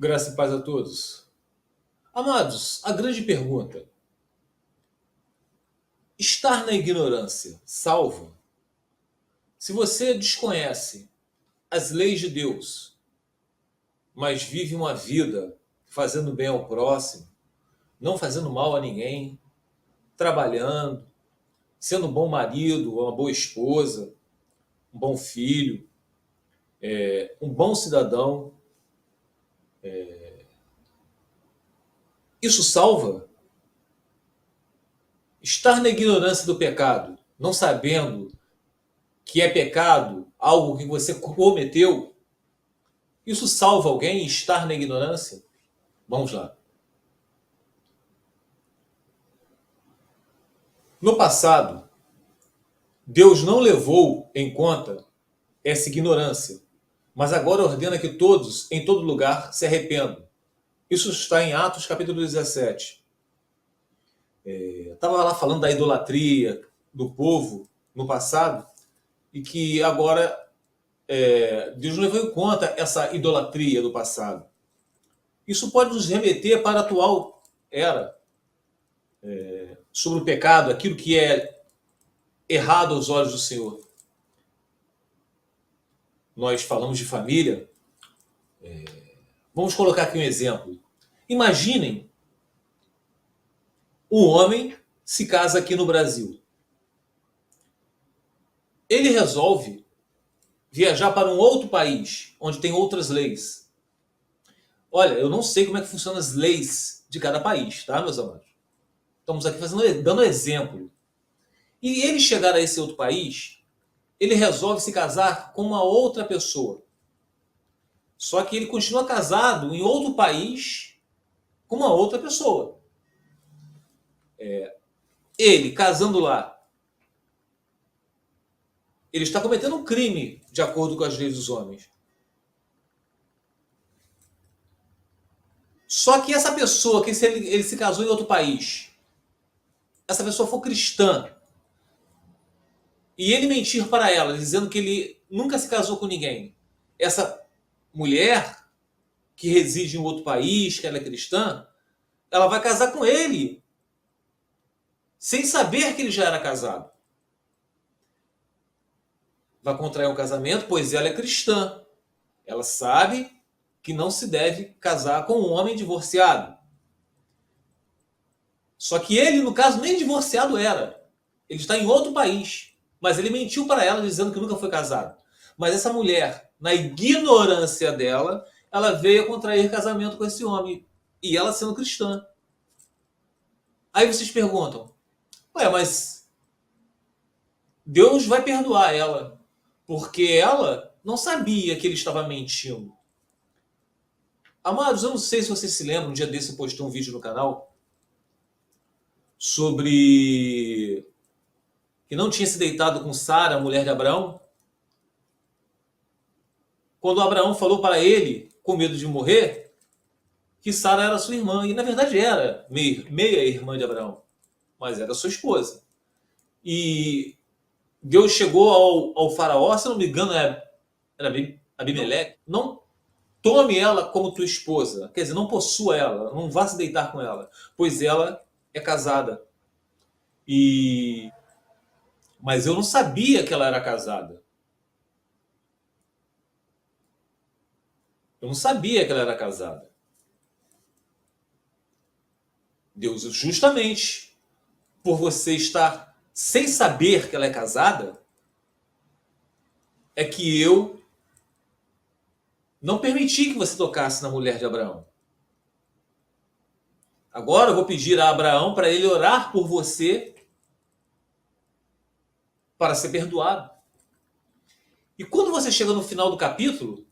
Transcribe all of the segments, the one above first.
Graça e paz a todos. Amados, a grande pergunta: estar na ignorância salva? Se você desconhece as leis de Deus, mas vive uma vida fazendo bem ao próximo, não fazendo mal a ninguém, trabalhando, sendo um bom marido, uma boa esposa, um bom filho, um bom cidadão, isso salva? Estar na ignorância do pecado, não sabendo que é pecado algo que você cometeu, isso salva alguém estar na ignorância? Vamos lá. No passado, Deus não levou em conta essa ignorância, mas agora ordena que todos, em todo lugar, se arrependam. Isso está em Atos capítulo 17. Estava lá falando da idolatria do povo no passado e que agora Deus não levou em conta essa idolatria do passado. Isso pode nos remeter para a atual era, sobre o pecado, aquilo que é errado aos olhos do Senhor. Nós falamos de família. Vamos colocar aqui um exemplo. Imaginem um homem se casa aqui no Brasil. Ele resolve viajar para um outro país, onde tem outras leis. Olha, eu não sei como é que funcionam as leis de cada país, tá, meus amados? Estamos aqui dando exemplo. E ele chegar a esse outro país, ele resolve se casar com uma outra pessoa. Só que ele continua casado em outro país com uma outra pessoa. Ele, casando lá, ele está cometendo um crime de acordo com as leis dos homens. Só que essa pessoa, que ele se casou em outro país, essa pessoa for cristã, e ele mentir para ela, dizendo que ele nunca se casou com ninguém, essa mulher que reside em outro país, que ela é cristã, ela vai casar com ele, sem saber que ele já era casado. Vai contrair um casamento, pois ela é cristã. Ela sabe que não se deve casar com um homem divorciado. Só que ele, no caso, nem divorciado era. Ele está em outro país. Mas ele mentiu para ela, dizendo que nunca foi casado. Mas essa mulher, na ignorância dela, ela veio a contrair casamento com esse homem. E ela sendo cristã. Aí vocês perguntam, ué, mas Deus vai perdoar ela, porque ela não sabia que ele estava mentindo. Amados, eu não sei se vocês se lembram, um dia desse eu postei um vídeo no canal sobre que não tinha se deitado com Sara, a mulher de Abraão. Quando Abraão falou para ele, com medo de morrer, que Sara era sua irmã. E na verdade era meia irmã de Abraão, mas era sua esposa. E Deus chegou ao faraó, se não me engano, era Abimeleque, não tome ela como tua esposa. Quer dizer, não possua ela, não vá se deitar com ela, pois ela é casada. Mas eu não sabia que ela era casada. Eu não sabia que ela era casada. Deus, justamente por você estar sem saber que ela é casada, é que eu não permiti que você tocasse na mulher de Abraão. Agora eu vou pedir a Abraão para ele orar por você para ser perdoado. E quando você chega no final do capítulo,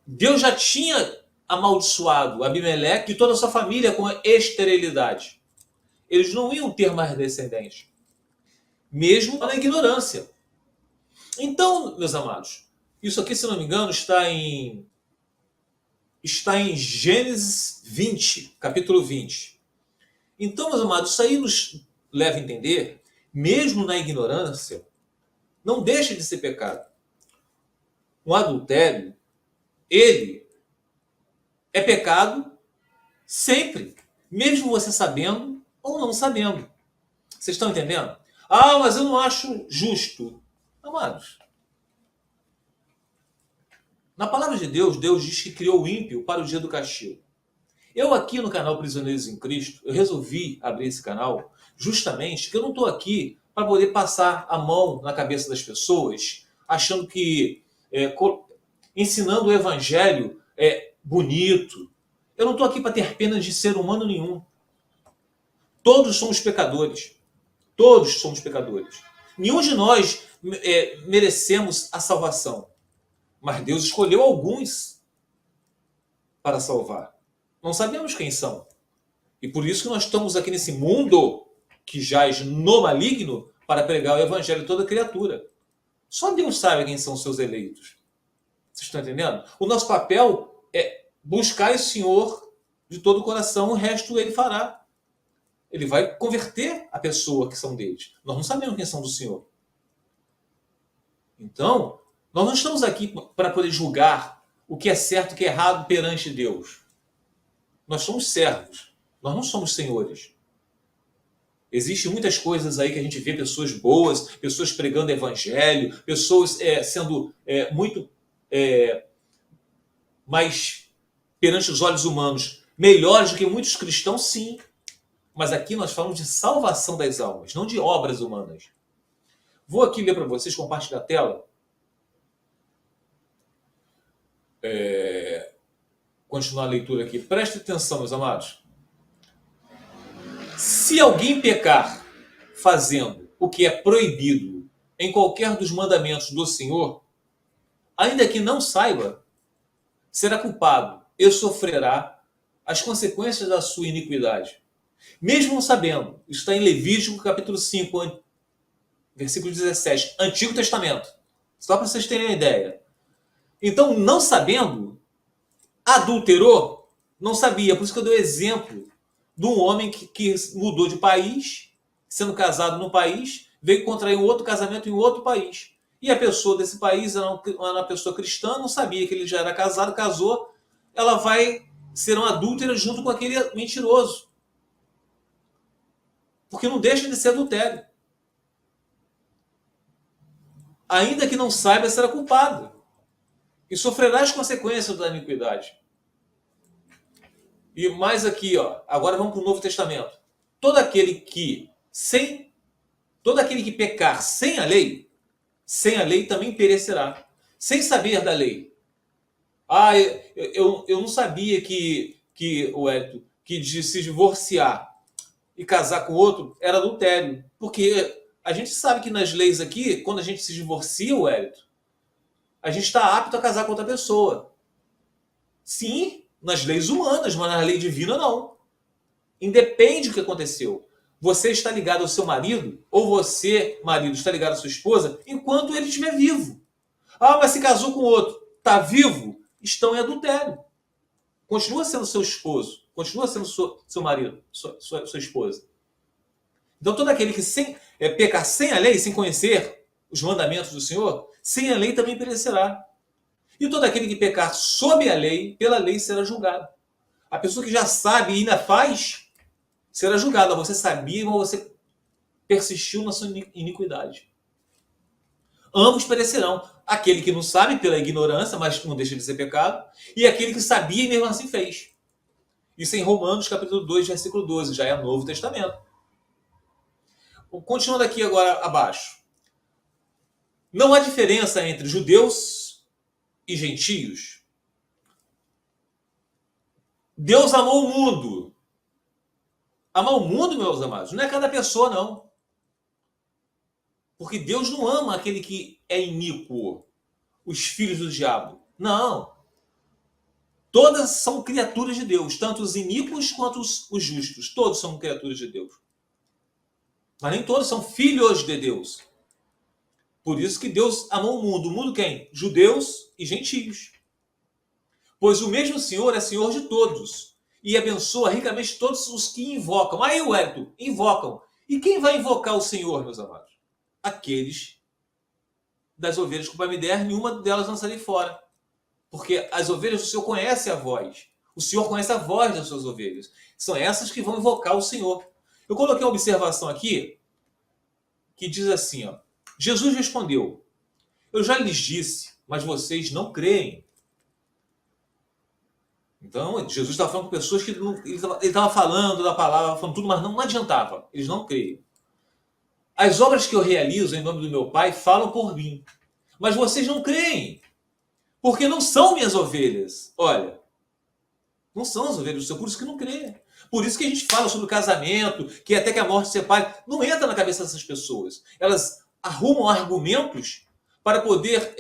Deus já tinha amaldiçoado Abimeleque e toda a sua família com esterilidade. Eles não iam ter mais descendentes, mesmo na ignorância. Então, meus amados, isso aqui, se não me engano, está em Gênesis 20, capítulo 20. Então, meus amados, isso aí nos leva a entender, mesmo na ignorância, não deixa de ser pecado. Um adultério ele é pecado sempre, mesmo você sabendo ou não sabendo. Vocês estão entendendo? Ah, mas eu não acho justo. Amados, na palavra de Deus, Deus diz que criou o ímpio para o dia do castigo. Eu aqui no canal Prisioneiros em Cristo, eu resolvi abrir esse canal justamente porque eu não estou aqui para poder passar a mão na cabeça das pessoas, achando que ensinando o evangelho é bonito. Eu não estou aqui para ter pena de ser humano nenhum. Todos somos pecadores. Todos somos pecadores. Nenhum de nós merecemos a salvação. Mas Deus escolheu alguns para salvar. Não sabemos quem são. E por isso que nós estamos aqui nesse mundo que jaz no maligno para pregar o evangelho a toda criatura. Só Deus sabe quem são os seus eleitos. Vocês estão entendendo? O nosso papel é buscar o Senhor de todo o coração, o resto ele fará. Ele vai converter a pessoa que são deles. Nós não sabemos quem são do Senhor. Então, nós não estamos aqui para poder julgar o que é certo e o que é errado perante Deus. Nós somos servos. Nós não somos senhores. Existem muitas coisas aí que a gente vê, pessoas boas, pessoas pregando evangelho, pessoas sendo muito mais, perante os olhos humanos, melhores do que muitos cristãos, sim. Mas aqui nós falamos de salvação das almas, não de obras humanas. Vou aqui ler para vocês, compartilhar a tela. Continuar a leitura aqui. Preste atenção, meus amados. Se alguém pecar fazendo o que é proibido em qualquer dos mandamentos do Senhor, ainda que não saiba, será culpado e sofrerá as consequências da sua iniquidade. Mesmo não sabendo, está em Levítico capítulo 5, versículo 17, Antigo Testamento. Só para vocês terem uma ideia. Então, não sabendo, adulterou, não sabia. Por isso que eu dei o exemplo de um homem que mudou de país, sendo casado num país, veio contrair um outro casamento em outro país. E a pessoa desse país era uma pessoa cristã, não sabia que ele já era casado, casou, ela vai ser uma adúltera junto com aquele mentiroso. Porque não deixa de ser adultério. Ainda que não saiba, será culpado. E sofrerá as consequências da iniquidade. E mais aqui, ó, agora vamos para o Novo Testamento. Todo aquele que pecar sem a lei também perecerá. Sem saber da lei. Ah, eu não sabia que de se divorciar e casar com outro era adultério. Porque a gente sabe que nas leis aqui, quando a gente se divorcia, Wellington, a gente está apto a casar com outra pessoa. Sim, nas leis humanas, mas na lei divina não. Independe do que aconteceu. Você está ligado ao seu marido, ou você, marido, está ligado à sua esposa, enquanto ele estiver vivo. Ah, mas se casou com outro, está vivo, estão em adultério. Continua sendo seu esposo, continua sendo seu marido, sua esposa. Então todo aquele que pecar sem a lei, sem conhecer os mandamentos do Senhor, sem a lei também perecerá. E todo aquele que pecar sob a lei, pela lei será julgado. A pessoa que já sabe e ainda faz, será julgada. Você sabia, mas você persistiu na sua iniquidade. Ambos perecerão. Aquele que não sabe pela ignorância, mas não deixa de ser pecado, e aquele que sabia e mesmo assim fez. Isso é em Romanos capítulo 2, versículo 12, já é o Novo Testamento. Continuando aqui agora abaixo. Não há diferença entre judeus e gentios. Deus amou o mundo. Amar o mundo, meus amados, não é cada pessoa, não. Porque Deus não ama aquele que é iníquo, os filhos do diabo. Não. Todas são criaturas de Deus, tanto os iníquos quanto os justos. Todos são criaturas de Deus. Mas nem todos são filhos de Deus. Por isso que Deus amou o mundo. O mundo quem? Judeus e gentios. Pois o mesmo Senhor é Senhor de todos e abençoa ricamente todos os que invocam. Aí, Wellington, invocam. E quem vai invocar o Senhor, meus amados? Aqueles das ovelhas que o Pai me der, nenhuma delas lançarei fora. Porque as ovelhas do Senhor conhecem a voz. O Senhor conhece a voz das suas ovelhas. São essas que vão invocar o Senhor. Eu coloquei uma observação aqui que diz assim, ó. Jesus respondeu: eu já lhes disse, mas vocês não creem. Então, Jesus estava falando com pessoas que ele estava falando da palavra, falando tudo, mas não adiantava. Eles não creem. As obras que eu realizo em nome do meu Pai falam por mim. Mas vocês não creem, porque não são minhas ovelhas. Olha, não são as ovelhas do Senhor, por isso que não creem. Por isso que a gente fala sobre o casamento, que até que a morte separe. Não entra na cabeça dessas pessoas. Elas arrumam argumentos para poder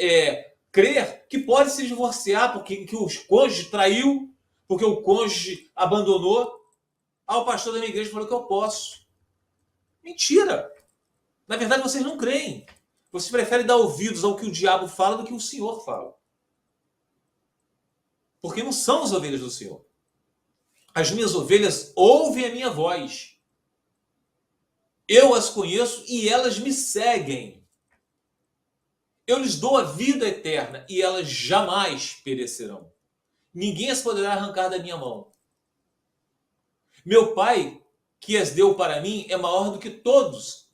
crer que pode se divorciar porque que o cônjuge traiu, porque o cônjuge abandonou. O pastor da minha igreja falou que eu posso. Mentira! Na verdade, vocês não creem. Vocês preferem dar ouvidos ao que o diabo fala do que o Senhor fala. Porque não são as ovelhas do Senhor. As minhas ovelhas ouvem a minha voz. Eu as conheço e elas me seguem. Eu lhes dou a vida eterna e elas jamais perecerão. Ninguém as poderá arrancar da minha mão. Meu Pai, que as deu para mim, é maior do que todos.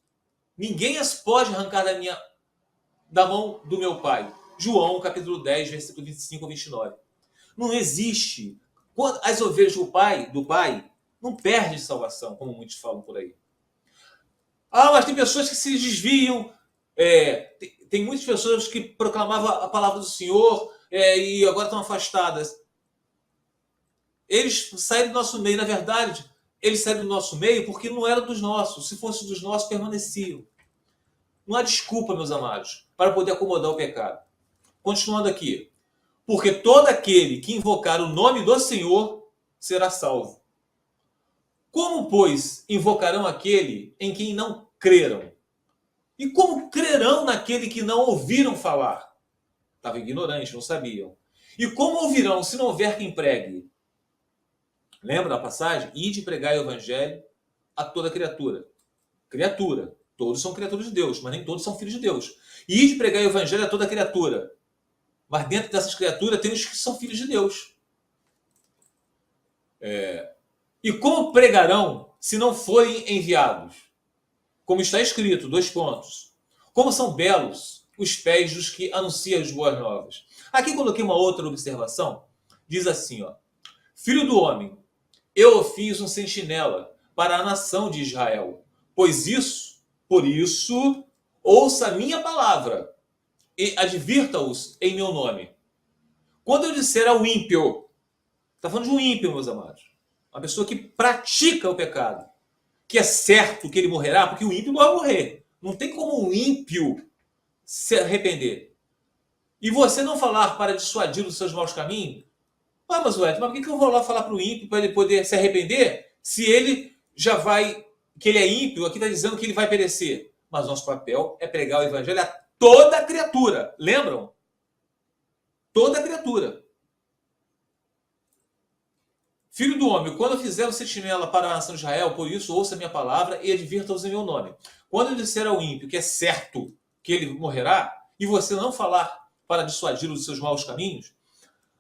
Ninguém as pode arrancar da mão do meu Pai. João, capítulo 10, versículo 25 a 29. Não existe. As ovelhas do Pai não perdem salvação, como muitos falam por aí. Mas tem pessoas que se desviam. Tem muitas pessoas que proclamavam a palavra do Senhor e agora estão afastadas. Eles saíram do nosso meio. Na verdade, eles saíram do nosso meio porque não eram dos nossos. Se fosse dos nossos, permaneciam. Não há desculpa, meus amados, para poder acomodar o pecado. Continuando aqui. Porque todo aquele que invocar o nome do Senhor será salvo. Como, pois, invocarão aquele em quem não creram? E como crerão naquele que não ouviram falar? Estavam ignorantes, não sabiam. E como ouvirão se não houver quem pregue? Lembra da passagem? Ide pregai o evangelho a toda criatura. Criatura. Todos são criaturas de Deus, mas nem todos são filhos de Deus. Ide pregai o evangelho a toda criatura. Mas dentro dessas criaturas tem os que são filhos de Deus. E como pregarão se não forem enviados? Como está escrito, 2 pontos. Como são belos os pés dos que anunciam as boas novas. Aqui coloquei uma outra observação. Diz assim, ó. Filho do homem, eu fiz um sentinela para a nação de Israel. Por isso, ouça a minha palavra e advirta-os em meu nome. Quando eu disser ao ímpio, está falando de um ímpio, meus amados, uma pessoa que pratica o pecado, que é certo que ele morrerá, porque o ímpio vai morrer. Não tem como um ímpio se arrepender. E você não falar para dissuadir dos seus maus caminhos? Mas Wellington, mas por que eu vou lá falar para o ímpio para ele poder se arrepender, se ele já vai, que ele é ímpio, aqui está dizendo que ele vai perecer. Mas nosso papel é pregar o evangelho a toda criatura. Lembram? Toda criatura. Filho do homem, quando eu fizer o sentinela para a nação de Israel, por isso ouça a minha palavra e advirta-os em meu nome. Quando eu disser ao ímpio que é certo que ele morrerá, e você não falar para dissuadi-lo dos seus maus caminhos,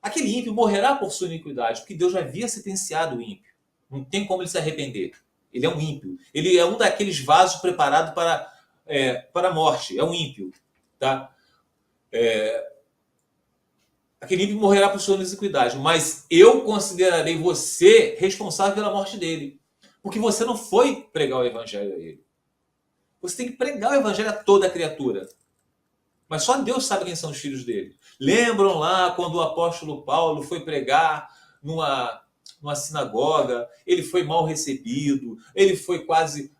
aquele ímpio morrerá por sua iniquidade, porque Deus já havia sentenciado o ímpio. Não tem como ele se arrepender. Ele é um ímpio. Ele é um daqueles vasos preparados para a morte. É um ímpio. Tá? Aquele ímpio morrerá por sua iniquidade, mas eu considerarei você responsável pela morte dele. Porque você não foi pregar o evangelho a ele. Você tem que pregar o evangelho a toda criatura. Mas só Deus sabe quem são os filhos dele. Lembram lá quando o apóstolo Paulo foi pregar numa sinagoga, ele foi mal recebido, ele foi quase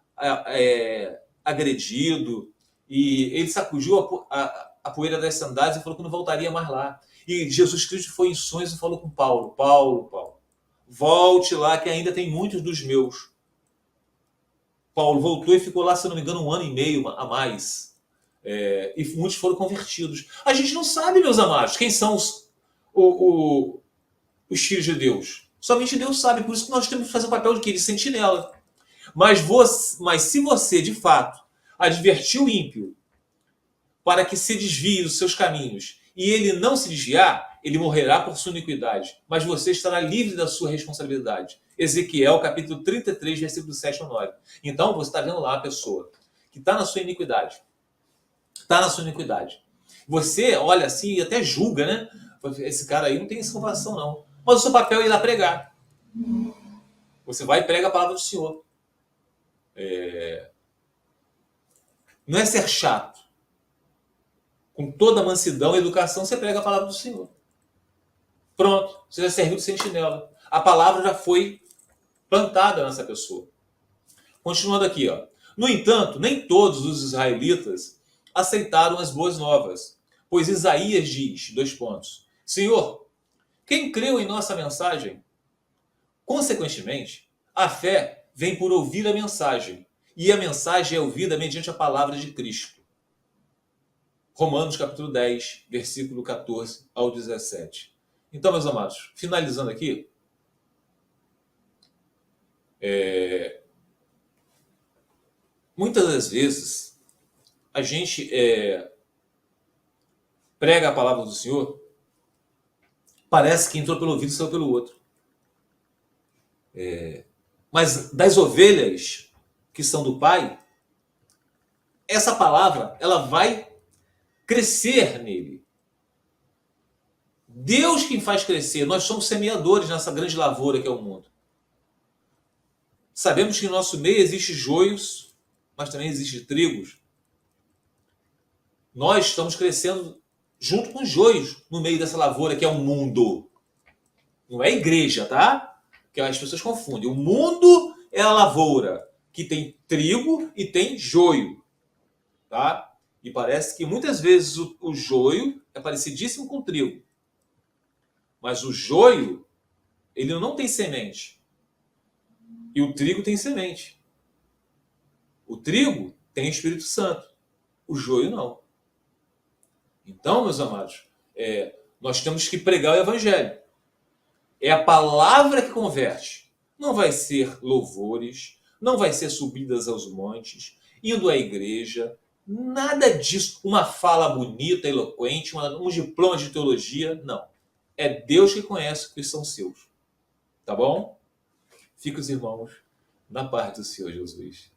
agredido, e ele sacudiu a poeira das sandálias e falou que não voltaria mais lá. E Jesus Cristo foi em sonhos e falou com Paulo, Paulo, volte lá que ainda tem muitos dos meus. Paulo voltou e ficou lá, se não me engano, 1 ano e meio a mais. E muitos foram convertidos. A gente não sabe, meus amados, quem são os filhos de Deus. Somente Deus sabe, por isso que nós temos que fazer o papel de sentinela. Mas se você, de fato, advertir o ímpio para que se desvie dos seus caminhos e ele não se desviar, ele morrerá por sua iniquidade, mas você estará livre da sua responsabilidade. Ezequiel, capítulo 33, versículo 7 ao 9. Então, você está vendo lá a pessoa que está na sua iniquidade. Está na sua iniquidade. Você olha assim e até julga, né? Esse cara aí não tem salvação, não. Mas o seu papel é ir lá pregar. Você vai e prega a palavra do Senhor. Não é ser chato. Com toda a mansidão e educação, você prega a palavra do Senhor. Pronto, você já serviu de sentinela. A palavra já foi plantada nessa pessoa. Continuando aqui, ó. No entanto, nem todos os israelitas aceitaram as boas novas, pois Isaías diz, 2 pontos, Senhor, quem creu em nossa mensagem? Consequentemente, a fé vem por ouvir a mensagem, e a mensagem é ouvida mediante a palavra de Cristo. Romanos capítulo 10, versículo 14 ao 17. Então, meus amados, finalizando aqui, muitas das vezes a gente prega a palavra do Senhor, parece que entrou pelo ouvido e saiu pelo outro. Mas das ovelhas que são do Pai, essa palavra ela vai crescer nele. Deus quem faz crescer. Nós somos semeadores nessa grande lavoura que é o mundo. Sabemos que no nosso meio existe joios, mas também existe trigos. Nós estamos crescendo junto com os joios no meio dessa lavoura que é o mundo. Não é igreja, tá? Que as pessoas confundem. O mundo é a lavoura que tem trigo e tem joio, tá? E parece que muitas vezes o joio é parecidíssimo com o trigo. Mas o joio, ele não tem semente. E o trigo tem semente. O trigo tem o Espírito Santo. O joio não. Então, meus amados, nós temos que pregar o Evangelho. É a palavra que converte. Não vai ser louvores, não vai ser subidas aos montes, indo à igreja, nada disso. Uma fala bonita, eloquente, um diploma de teologia, não. É Deus que conhece os que são seus. Tá bom? Fica os irmãos na paz do Senhor Jesus.